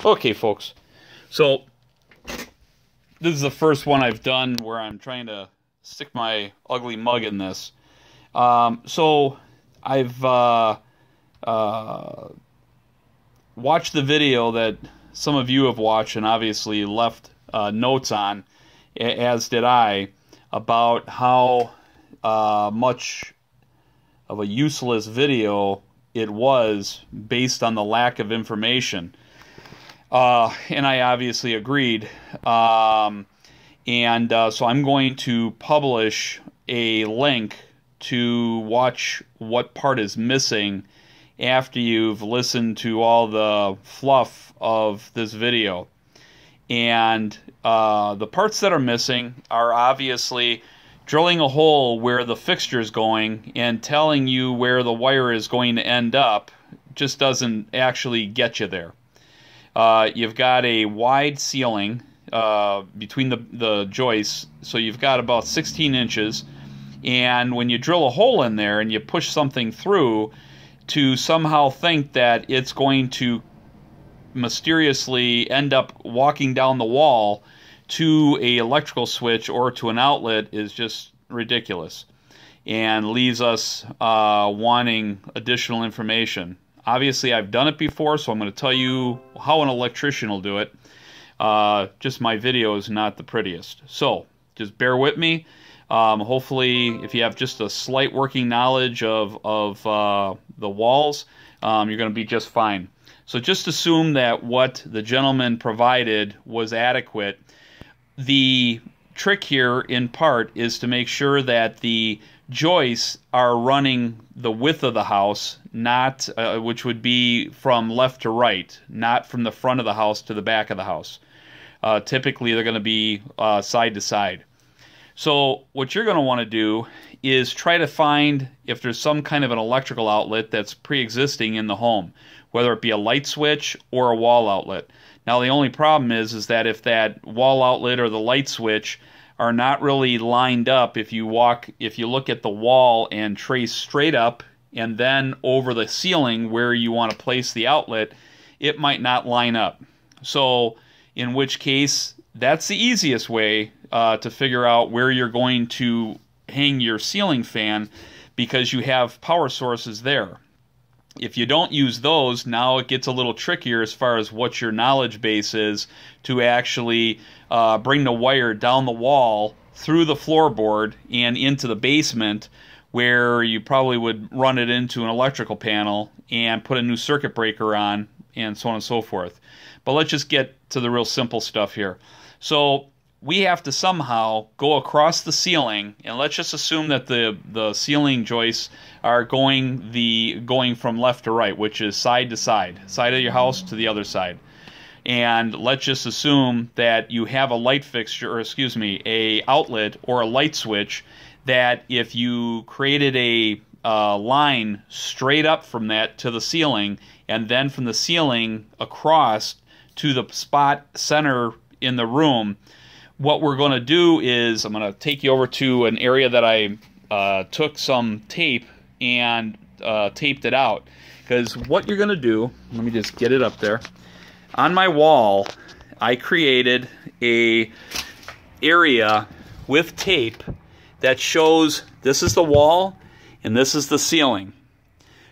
Okay, folks. So this is the first one I've done where I'm trying to stick my ugly mug in this. So I've watched the video that some of you have watched and obviously left notes on, as did I, about how much of a useless video it was based on the lack of information. And I obviously agreed. So I'm going to publish a link to watch what part is missing after you've listened to all the fluff of this video. And the parts that are missing are obviously drilling a hole where the fixture is going and telling you where the wire is going to end up just doesn't actually get you there. You've got a wide ceiling between the joists, so you've got about 16 inches, and when you drill a hole in there and you push something through, to somehow think that it's going to mysteriously end up walking down the wall to an electrical switch or to an outlet is just ridiculous and leaves us wanting additional information. Obviously, I've done it before, so I'm going to tell you how an electrician will do it. Just my video is not the prettiest. So, just bear with me. Hopefully, if you have just a slight working knowledge of the walls, you're going to be just fine. So just assume that what the gentleman provided was adequate. The trick here, in part, is to make sure that the joists are running the width of the house, not which would be from left to right, not from the front of the house to the back of the house. Typically, they're going to be side to side. So what you're going to want to do is try to find if there's some kind of an electrical outlet that's pre-existing in the home, whether it be a light switch or a wall outlet. Now, the only problem is that if that wall outlet or the light switch are not really lined up, if you look at the wall and trace straight up and then over the ceiling where you want to place the outlet, it might not line up. So in which case, that's the easiest way to figure out where you're going to hang your ceiling fan, because you have power sources there. If you don't use those, now it gets a little trickier as far as what your knowledge base is to actually bring the wire down the wall through the floorboard and into the basement, where you probably would run it into an electrical panel and put a new circuit breaker on, and so on and so forth. But let's just get to the real simple stuff here. So we have to somehow go across the ceiling, and let's just assume that the ceiling joists are going from left to right, which is side to side of your house to the other side. And let's just assume that you have a light fixture, or excuse me, a outlet or a light switch, that if you created a line straight up from that to the ceiling, and then from the ceiling across to the spot center in the room, what we're going to do is I'm going to take you over to an area that I took some tape and taped it out. Because what you're going to do, let me just get it up there. On my wall, I created a area with tape that shows this is the wall and this is the ceiling.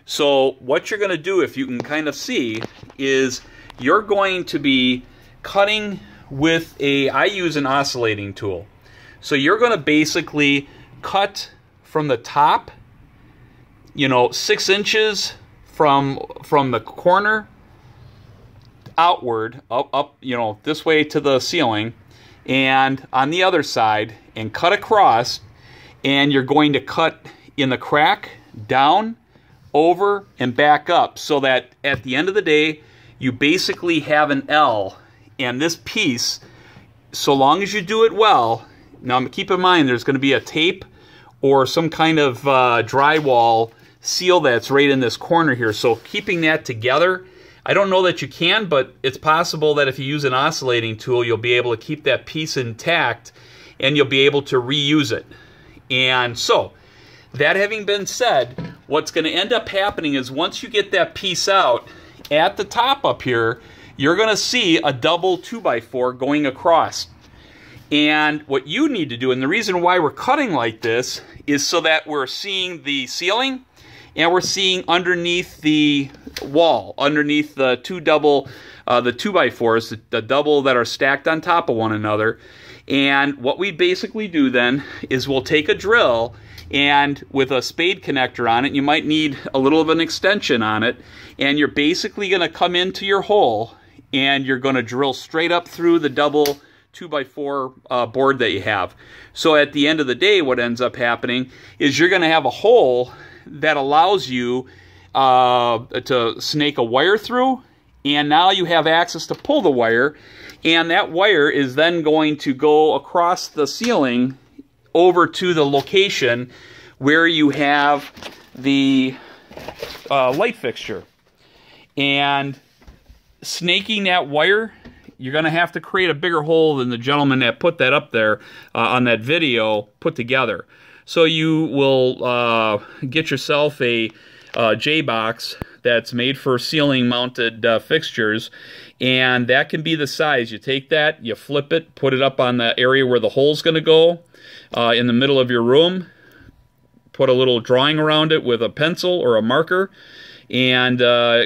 So what you're going to do, if you can kind of see, is you're going to be cutting with I use an oscillating tool. So you're going to basically cut from the top, 6 inches from the corner outward, up, this way to the ceiling, and on the other side, and cut across, and you're going to cut in the crack, down, over, and back up, so that at the end of the day, you basically have an L. And this piece, so long as you do it well, now keep in mind there's going to be a tape or some kind of drywall seal that's right in this corner here. So keeping that together, I don't know that you can, but it's possible that if you use an oscillating tool, you'll be able to keep that piece intact and you'll be able to reuse it. And so, that having been said, what's going to end up happening is once you get that piece out, at the top up here, you're going to see a double 2x4 going across. And what you need to do, and the reason why we're cutting like this, is so that we're seeing the ceiling and we're seeing underneath the wall, underneath the the 2x4s, the double that are stacked on top of one another. And what we basically do then is we'll take a drill, and with a spade connector on it, you might need a little of an extension on it, and you're basically going to come into your hole and you're going to drill straight up through the double 2x4 board that you have. So at the end of the day, what ends up happening is you're going to have a hole that allows you to snake a wire through, and now you have access to pull the wire, and that wire is then going to go across the ceiling over to the location where you have the light fixture. And snaking that wire, you're going to have to create a bigger hole than the gentleman that put that up there on that video put together. So you will get yourself a J-box that's made for ceiling mounted fixtures, and that can be the size. You take that, you flip it, put it up on the area where the hole's going to go in the middle of your room, put a little drawing around it with a pencil or a marker, and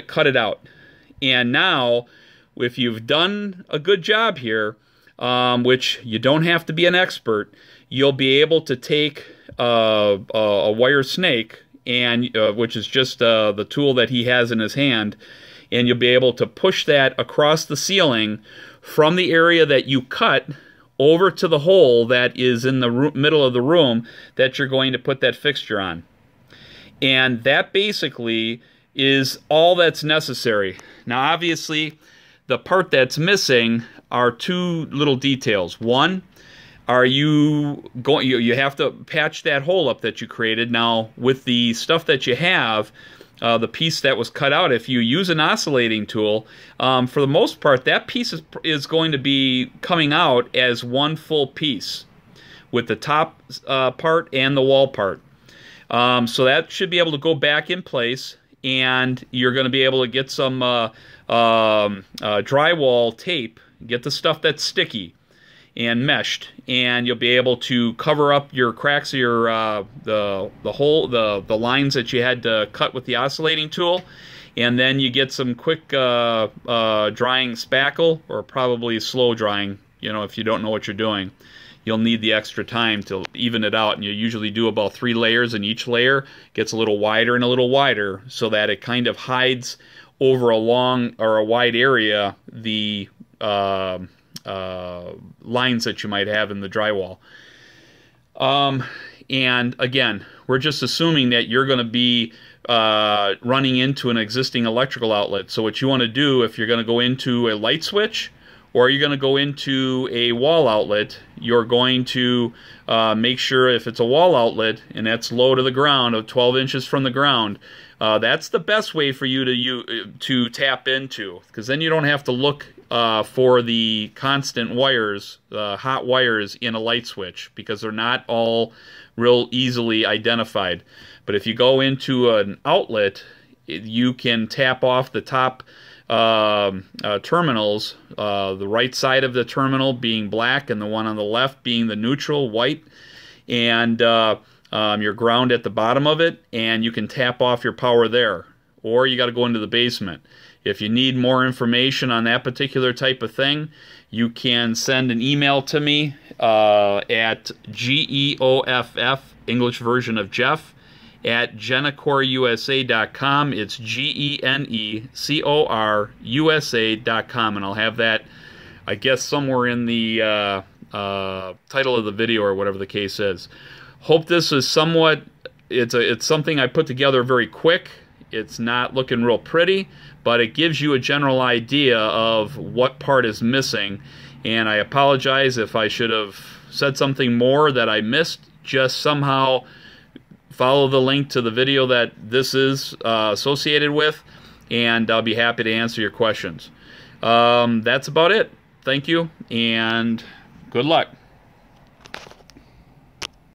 cut it out. And now, if you've done a good job here, which you don't have to be an expert, you'll be able to take a wire snake, and which is just the tool that he has in his hand, and you'll be able to push that across the ceiling from the area that you cut over to the hole that is in the middle of the room that you're going to put that fixture on. And that basically is all that's necessary. Now obviously the part that's missing are two little details. One, are you have to patch that hole up that you created. Now with the stuff that you have, the piece that was cut out, if you use an oscillating tool, for the most part that piece is going to be coming out as one full piece with the top part and the wall part. So that should be able to go back in place, and you're going to be able to get some drywall tape, get the stuff that's sticky and meshed, and you'll be able to cover up your cracks of your the lines that you had to cut with the oscillating tool. And then you get some quick drying spackle, or probably slow drying, you know, if you don't know what you're doing. You'll need the extra time to even it out, and you usually do about 3 layers, and each layer gets a little wider and a little wider so that it kind of hides over a long or a wide area the lines that you might have in the drywall. And again, we're just assuming that you're going to be running into an existing electrical outlet. So what you want to do, if you're going to go into a light switch or you're going to go into a wall outlet, you're going to make sure, if it's a wall outlet and that's low to the ground, of 12 inches from the ground, that's the best way for you to tap into, because then you don't have to look for the constant wires, hot wires in a light switch, because they're not all real easily identified. But if you go into an outlet, you can tap off the top terminals, the right side of the terminal being black and the one on the left being the neutral, white, and your ground at the bottom of it, and you can tap off your power there. Or you got to go into the basement. If you need more information on that particular type of thing, you can send an email to me at GEOFF, English version of Jeff, at GenecorUSA.com. It's GENECORUSA.com, and I'll have that, I guess, somewhere in the title of the video or whatever the case is. Hope this is somewhat, it's something I put together very quick. It's not looking real pretty, but it gives you a general idea of what part is missing. And I apologize if I should have said something more that I missed. Just somehow follow the link to the video that this is associated with, and I'll be happy to answer your questions. That's about it. Thank you, and good luck.